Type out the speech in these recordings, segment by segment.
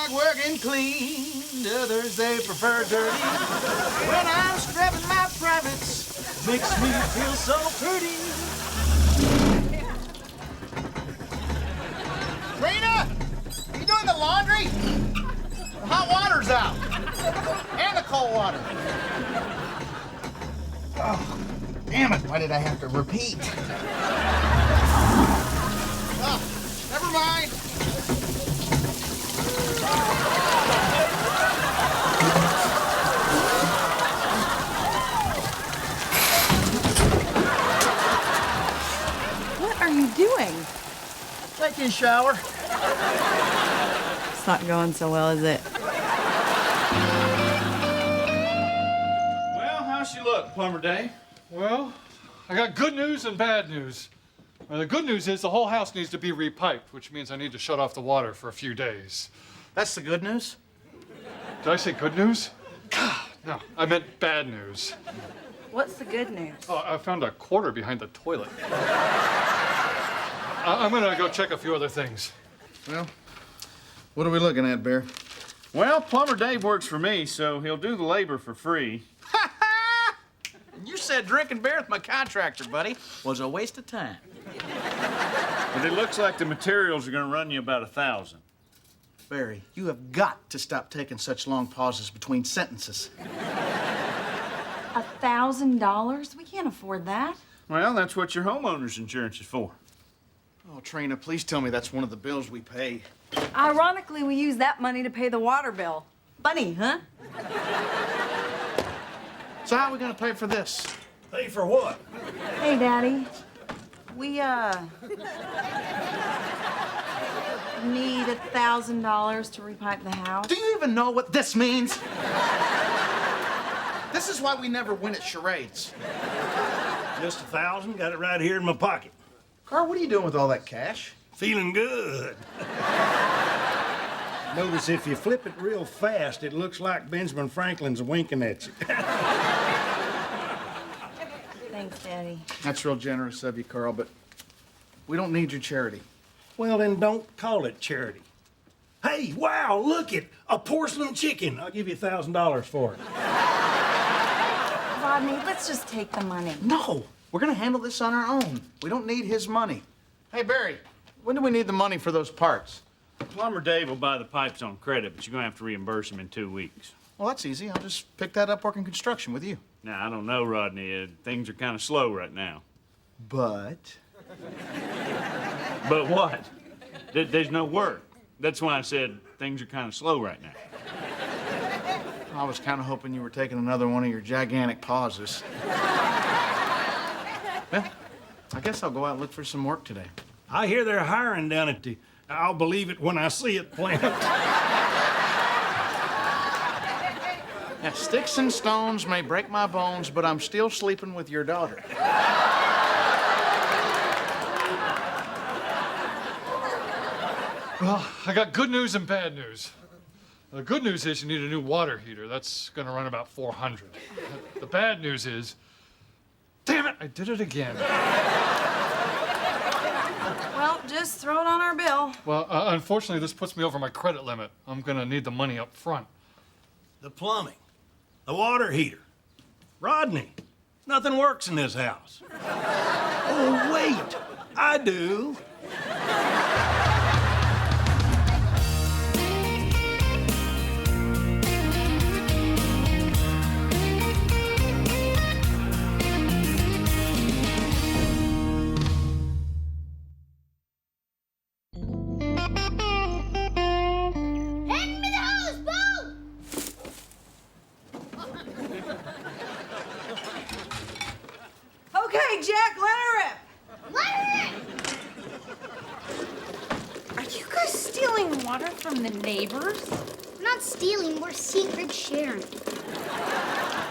like working clean, others they prefer dirty. When I'm scrubbing my privates, makes me feel so pretty. Rena, you doing the laundry? The hot water's out, and the cold water. Oh, damn it! Why did I have to repeat? Oh, never mind. What are you doing? Taking a shower. It's not going so well, is it? Well, how's she look, Plumber Dave? Well, I got good news and bad news. Well, the good news is the whole house needs to be repiped, which means I need to shut off the water for a few days. That's the good news. Did I say good news? No, I meant bad news. What's the good news? Oh, I found a quarter behind the toilet. I'm gonna go check a few other things. Well, what are we looking at, Bear? Well, Plumber Dave works for me, so he'll do the labor for free. You said drinking beer with my contractor, buddy, was a waste of time. But it looks like the materials are gonna run you about $1,000. Barry, you have got to stop taking such long pauses between sentences. $1,000? We can't afford that. Well, that's what your homeowner's insurance is for. Oh, Trina, please tell me that's one of the bills we pay. Ironically, we use that money to pay the water bill. Funny, huh? So how are we gonna pay for this? Pay for what? Hey, Daddy. We, need $1,000 to repipe the house. Do you even know what this means? This is why we never win at charades. Just 1,000. Got it right here in my pocket. Carl, what are you doing with all that cash? Feeling good. Notice if you flip it real fast, it looks like Benjamin Franklin's winking at you. Thanks, Daddy. That's real generous of you, Carl, but we don't need your charity. Well, then don't call it charity. Hey, wow, look it, a porcelain chicken. I'll give you $1,000 for it. Rodney, let's just take the money. No, we're gonna handle this on our own. We don't need his money. Hey, Barry, when do we need the money for those parts? Plumber Dave will buy the pipes on credit, but you're gonna have to reimburse him in 2 weeks. Well, that's easy. I'll just pick that up working construction with you. Now, I don't know, Rodney. Things are kind of slow right now. But? But what? There's no work. That's why I said things are kind of slow right now. I was kind of hoping you were taking another one of your gigantic pauses. Well, I guess I'll go out and look for some work today. I hear they're hiring down at the I'll believe it when I see it plant. Yeah, sticks and stones may break my bones, but I'm still sleeping with your daughter. Well, I got good news and bad news. The good news is you need a new water heater. That's gonna run about $400. The bad news is, damn it, I did it again. Well, just throw it on our bill. Well, unfortunately, this puts me over my credit limit. I'm gonna need the money up front. The plumbing, the water heater. Rodney, nothing works in this house. Oh, wait, I do. Okay, Jack, let her rip. Let her in! Are you guys stealing water from the neighbors? We're not stealing, we're secret sharing.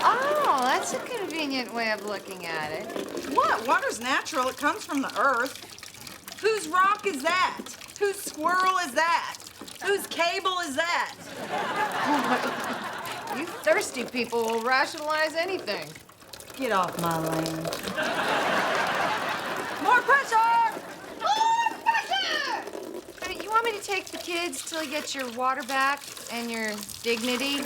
Oh, that's a convenient way of looking at it. What? Water's natural. It comes from the earth. Whose rock is that? Whose squirrel is that? Whose cable is that? You thirsty people will rationalize anything. Get off my land. More pressure! More pressure! Hey, you want want me to take the kids till you get your water back and your dignity?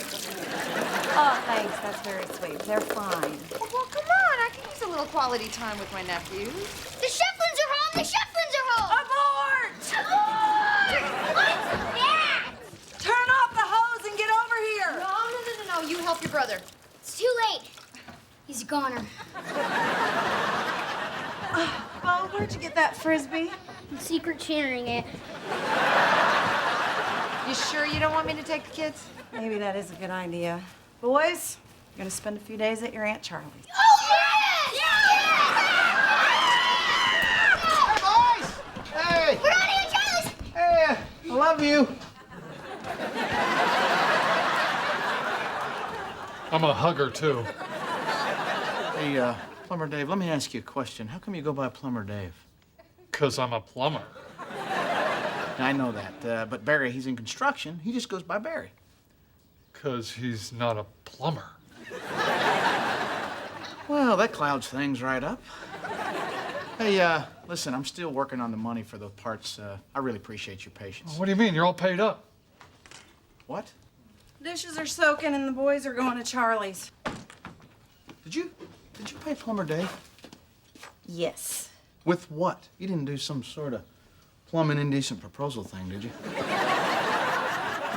Oh, thanks. That's very sweet. They're fine. Well, come on. I can use a little quality time with my nephews. The Shefflins are home! The Shefflins are home! Abort! Abort! What's that? Turn off the hose and get over here. No. You help your brother. It's too late. He's a goner. Bo, where'd you get that Frisbee? I'm secret sharing it. You sure you don't want me to take the kids? Maybe that is a good idea. Boys, you're gonna spend a few days at your Aunt Charlie's. Oh, yes! Hey, boys! Hey! We're on Aunt Charlie's! Hey, I love you. I'm a hugger, too. Hey, Plumber Dave, let me ask you a question. How come you go by Plumber Dave? 'Cause I'm a plumber. I know that, but Barry, he's in construction. He just goes by Barry. 'Cause he's not a plumber. Well, that clouds things right up. Hey, listen, I'm still working on the money for those parts. I really appreciate your patience. What do you mean? You're all paid up. What? Dishes are soaking and the boys are going to Charlie's. Did you pay Plumber Dave? Yes. With what? You didn't do some sort of plumbing indecent proposal thing, did you?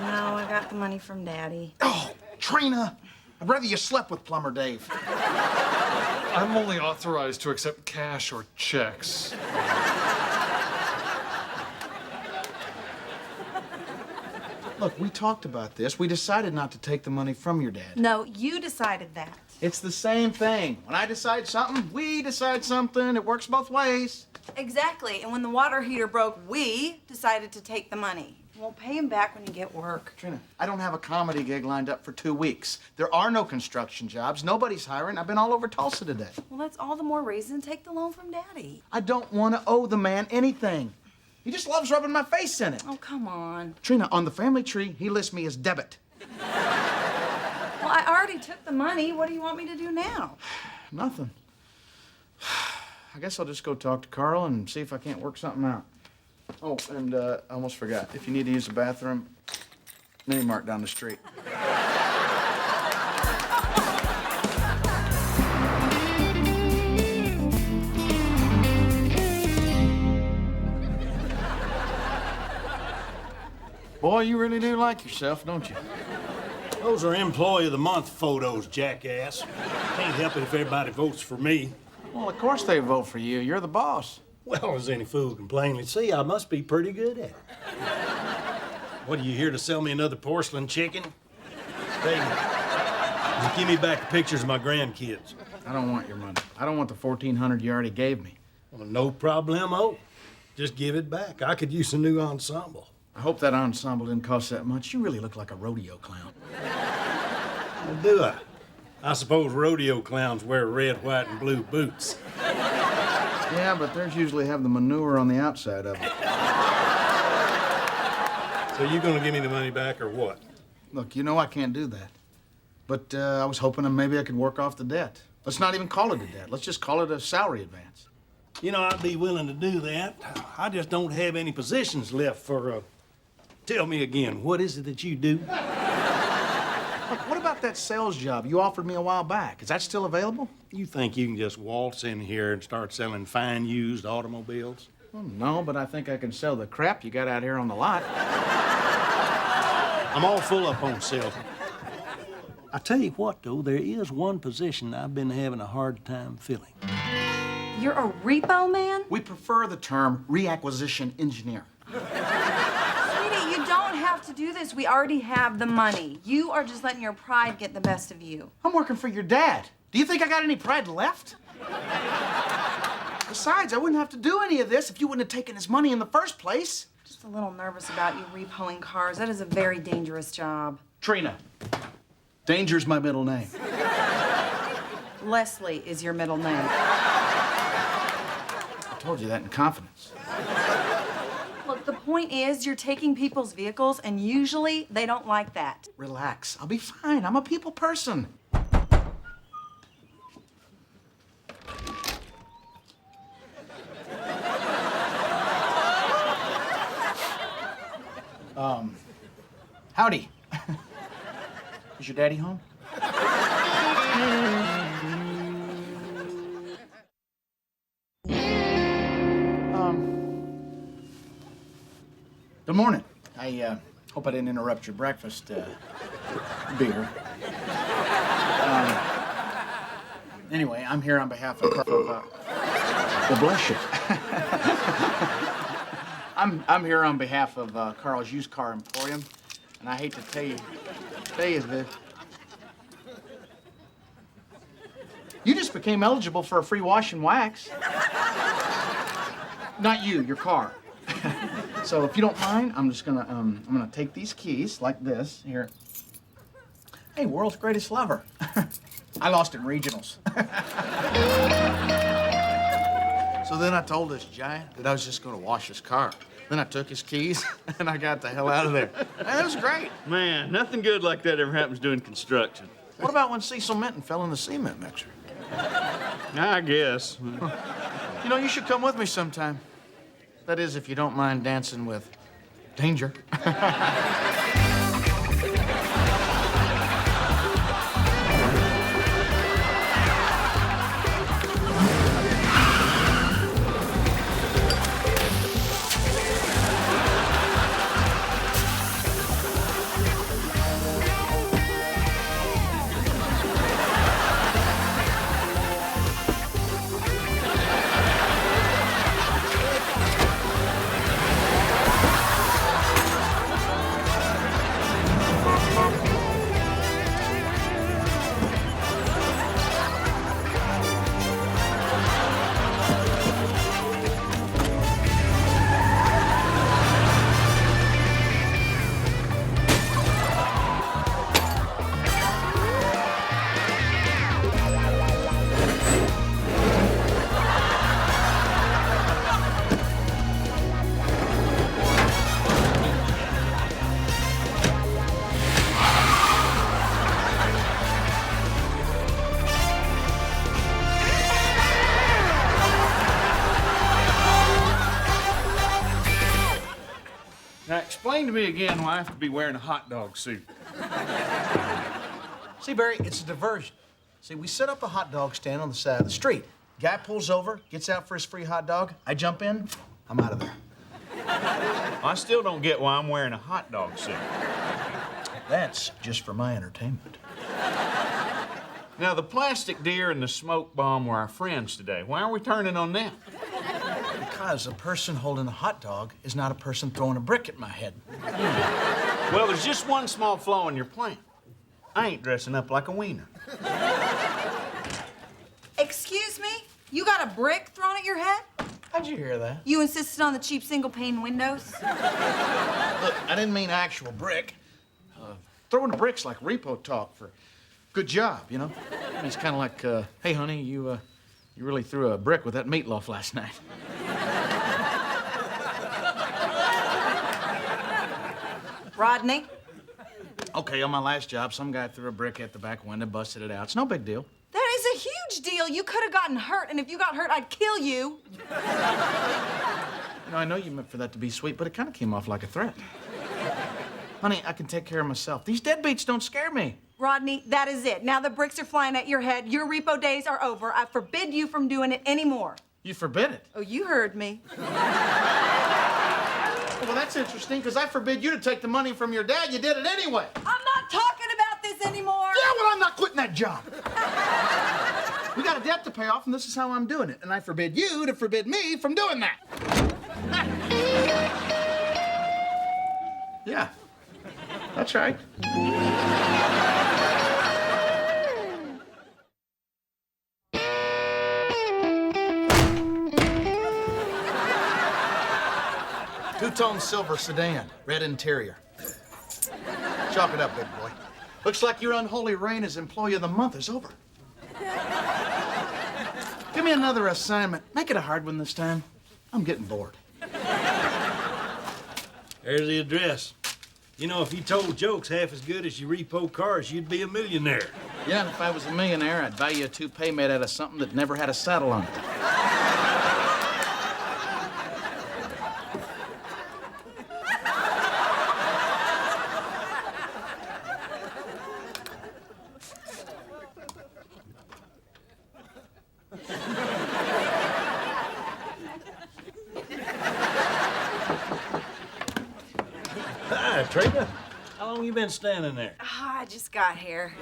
No, I got the money from Daddy. Oh, Trina! I'd rather you slept with Plumber Dave. I'm only authorized to accept cash or checks. Look, we talked about this. We decided not to take the money from your dad. No, you decided that. It's the same thing. When I decide something, we decide something. It works both ways. Exactly. And when the water heater broke, we decided to take the money. We'll pay him back when you get work. Trina, I don't have a comedy gig lined up for 2 weeks. There are no construction jobs. Nobody's hiring. I've been all over Tulsa today. Well, that's all the more reason to take the loan from Daddy. I don't want to owe the man anything. He just loves rubbing my face in it. Oh, come on. Trina, on the family tree, he lists me as debit. Well, I already took the money. What do you want me to do now? Nothing. I guess I'll just go talk to Carl and see if I can't work something out. Oh, and I almost forgot. If you need to use the bathroom, Mini Mart down the street. Boy, you really do like yourself, don't you? Those are Employee of the Month photos, jackass. Can't help it if everybody votes for me. Well, of course they vote for you. You're the boss. Well, as any fool can plainly see, I must be pretty good at it. What, are you here to sell me another porcelain chicken? Hey, give me back the pictures of my grandkids. I don't want your money. I don't want the $1,400 you already gave me. Well, no problemo. Just give it back. I could use a new ensemble. I hope that ensemble didn't cost that much. You really look like a rodeo clown. Well, do I? I suppose rodeo clowns wear red, white, and blue boots. Yeah, but theirs usually have the manure on the outside of it. So you gonna give me the money back or what? Look, you know I can't do that. But I was hoping that maybe I could work off the debt. Let's not even call it a debt. Let's just call it a salary advance. You know, I'd be willing to do that. I just don't have any positions left for, Tell me again, what is it that you do? Look, what about that sales job you offered me a while back? Is that still available? You think you can just waltz in here and start selling fine used automobiles? Well, no, but I think I can sell the crap you got out here on the lot. I'm all full up on sales. I tell you what, though, there is one position I've been having a hard time filling. You're a repo man? We prefer the term reacquisition engineer. Sweetie, you don't have to do this. We already have the money. You are just letting your pride get the best of you. I'm working for your dad. Do you think I got any pride left? Besides, I wouldn't have to do any of this if you wouldn't have taken his money in the first place. Just a little nervous about you repoing cars. That is a very dangerous job. Trina, Danger's my middle name. Leslie is your middle name. I told you that in confidence. Look, the point is you're taking people's vehicles, and usually they don't like that. Relax. I'll be fine. I'm a people person. Howdy. Is your daddy home? Good morning. I hope I didn't interrupt your breakfast beer. Anyway, I'm here on behalf of well, bless you. I'm here on behalf of Carl's Used Car Emporium, and I hate to tell you this. You just became eligible for a free wash and wax. Not you, your car. So if you don't mind, I'm gonna take these keys like this here. Hey, world's greatest lover. I lost in regionals. So then I told this giant that I was just gonna wash his car. Then I took his keys and I got the hell out of there. And it was great. Man, nothing good like that ever happens doing construction. What about when Cecil Minton fell in the cement mixer? I guess. You know, you should come with me sometime. That is, if you don't mind dancing with danger. Now, explain to me again why I have to be wearing a hot dog suit. See, Barry, it's a diversion. See, we set up a hot dog stand on the side of the street. Guy pulls over, gets out for his free hot dog. I jump in, I'm out of there. I still don't get why I'm wearing a hot dog suit. That's just for my entertainment. Now, the plastic deer and the smoke bomb were our friends today. Why are we turning on them? Because a person holding a hot dog is not a person throwing a brick at my head. Well, there's just one small flaw in your plan. I ain't dressing up like a wiener. Excuse me? You got a brick thrown at your head? How'd you hear that? You insisted on the cheap single-pane windows? Look, I didn't mean actual brick. Throwing a brick's like repo talk for good job, you know? I mean, it's kind of like, hey, honey, you really threw a brick with that meatloaf last night. Rodney? Okay, on my last job, some guy threw a brick at the back window, busted it out. It's no big deal. That is a huge deal. You could have gotten hurt, and if you got hurt, I'd kill you. You know, I know you meant for that to be sweet, but it kind of came off like a threat. Honey, I can take care of myself. These deadbeats don't scare me. Rodney, that is it. Now the bricks are flying at your head. Your repo days are over. I forbid you from doing it anymore. You forbid it. Oh, you heard me. Well, that's interesting, because I forbid you to take the money from your dad. You did it anyway. I'm not talking about this anymore. Yeah, well, I'm not quitting that job. We got a debt to pay off, and this is how I'm doing it. And I forbid you to forbid me from doing that. Yeah, that's right. Two-tone silver sedan, red interior. Chalk it up, big boy. Looks like your unholy reign as employee of the month is over. Give me another assignment. Make it a hard one this time. I'm getting bored. There's the address. You know, if you told jokes half as good as you repo cars, you'd be a millionaire. Yeah, and if I was a millionaire, I'd buy you a toupee made out of something that never had a saddle on it. Hi, Trina. How long you been standing there? Oh, I just got here.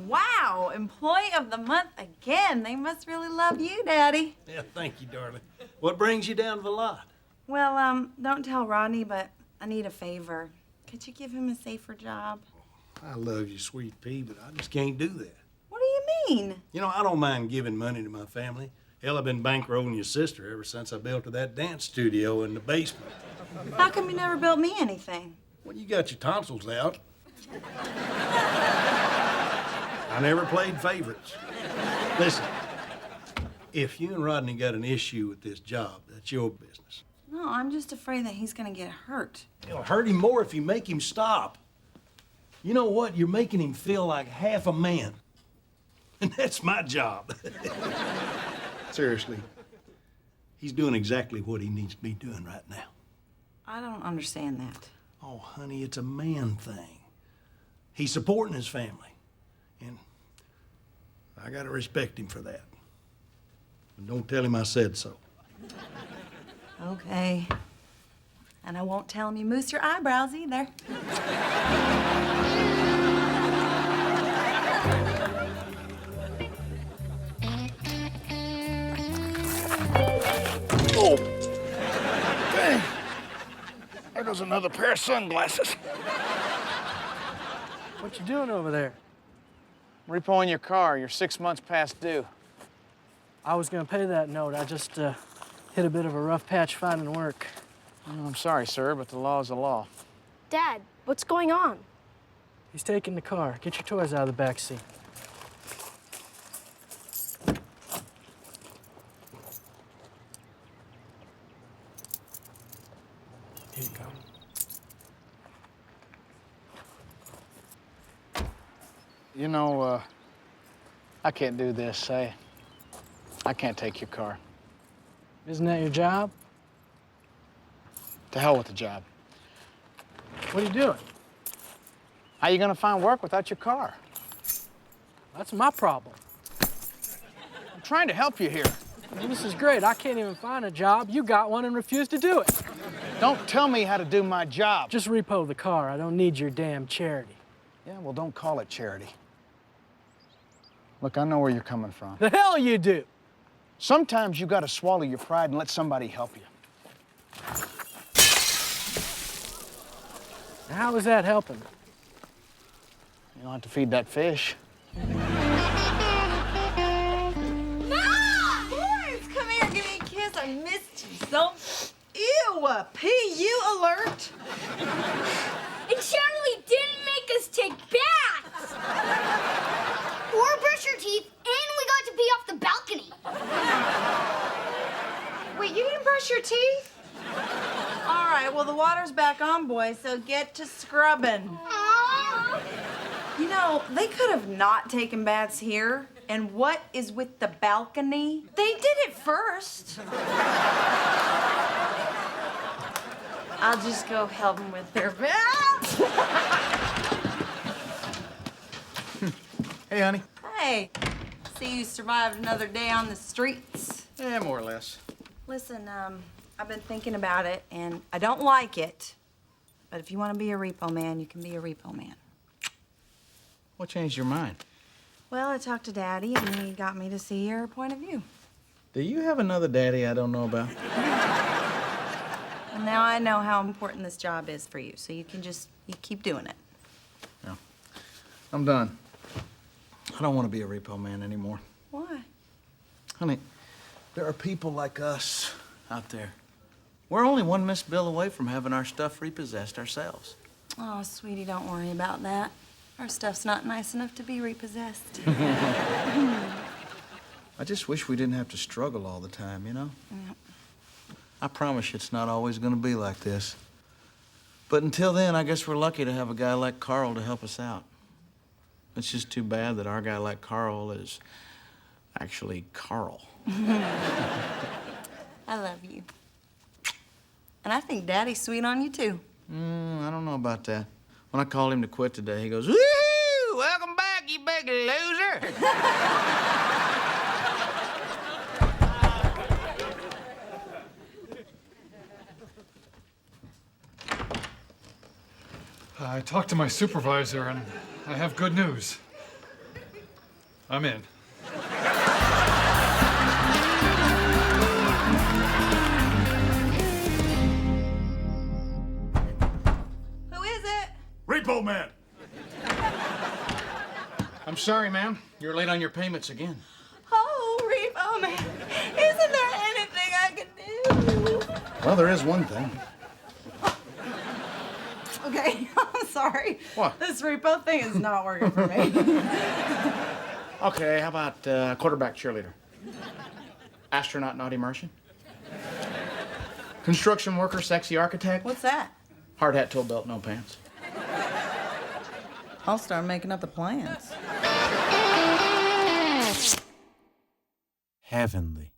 Wow, employee of the month again. They must really love you, Daddy. Yeah, thank you, darling. What brings you down to the lot? Well, don't tell Rodney, but I need a favor. Could you give him a safer job? I love you, sweet pea, but I just can't do that. What do you mean? You know, I don't mind giving money to my family. Hell, I've been bankrolling your sister ever since I built her that dance studio in the basement. How come you never built me anything? Well, you got your tonsils out. I never played favorites. Listen, if you and Rodney got an issue with this job, that's your business. No, I'm just afraid that he's gonna get hurt. It'll hurt him more if you make him stop. You know what? You're making him feel like half a man. And that's my job. Seriously. He's doing exactly what he needs to be doing right now. I don't understand that. Oh, honey, it's a man thing. He's supporting his family. And I gotta respect him for that. But don't tell him I said so. Okay. And I won't tell him you moose your eyebrows either. Oh! Dang. There goes another pair of sunglasses. What you doing over there? Repoing your car. You're 6 months past due. I was gonna pay that note. I just hit a bit of a rough patch finding work. Oh, I'm sorry, sir, but the law is the law. Dad, what's going on? He's taking the car. Get your toys out of the back seat. Here you go. You know, I can't do this. I can't take your car. Isn't that your job? To hell with the job. What are you doing? How you gonna find work without your car? That's my problem. I'm trying to help you here. Well, this is great. I can't even find a job. You got one and refused to do it. Don't tell me how to do my job. Just repo the car. I don't need your damn charity. Yeah, well, don't call it charity. Look, I know where you're coming from. The hell you do! Sometimes you gotta swallow your pride and let somebody help you. How is that helping? You don't have to feed that fish. Lawrence, come here, give me a kiss. I missed you so. Ew, PU alert. And Charlie didn't make us take baths! Or brush your teeth, and we got to pee off the balcony. Wait, you didn't brush your teeth? All right, well, the water's back on, boys, so get to scrubbing. Aww. You know, they could have not taken baths here. And what is with the balcony? They did it first. I'll just go help them with their baths. Hey, honey. Hey, see you survived another day on the streets. Yeah, more or less. Listen, I've been thinking about it, and I don't like it. But if you want to be a repo man, you can be a repo man. What changed your mind? Well, I talked to Daddy, and he got me to see your point of view. Do you have another daddy I don't know about? And now I know how important this job is for you, so you keep doing it. Yeah. I'm done. I don't want to be a repo man anymore. Why? Honey, there are people like us out there. We're only one missed bill away from having our stuff repossessed ourselves. Oh, sweetie, don't worry about that. Our stuff's not nice enough to be repossessed. I just wish we didn't have to struggle all the time, you know? Yep. I promise you it's not always going to be like this. But until then, I guess we're lucky to have a guy like Carl to help us out. It's just too bad that our guy like Carl is actually Carl. I love you. And I think Daddy's sweet on you, too. I don't know about that. When I called him to quit today, he goes, "Woo! Welcome back, you big loser!" I talked to my supervisor, and I have good news. I'm in. Who is it? Repo man. I'm sorry, ma'am. You're late on your payments again. Oh, Repo Man. Isn't there anything I can do? Well, there is one thing. Okay, I'm sorry. What? This repo thing is not working for me. Okay, how about quarterback cheerleader? Astronaut naughty Martian? Construction worker sexy architect? What's that? Hard hat, toe belt, no pants. I'll start making up the plans. Heavenly.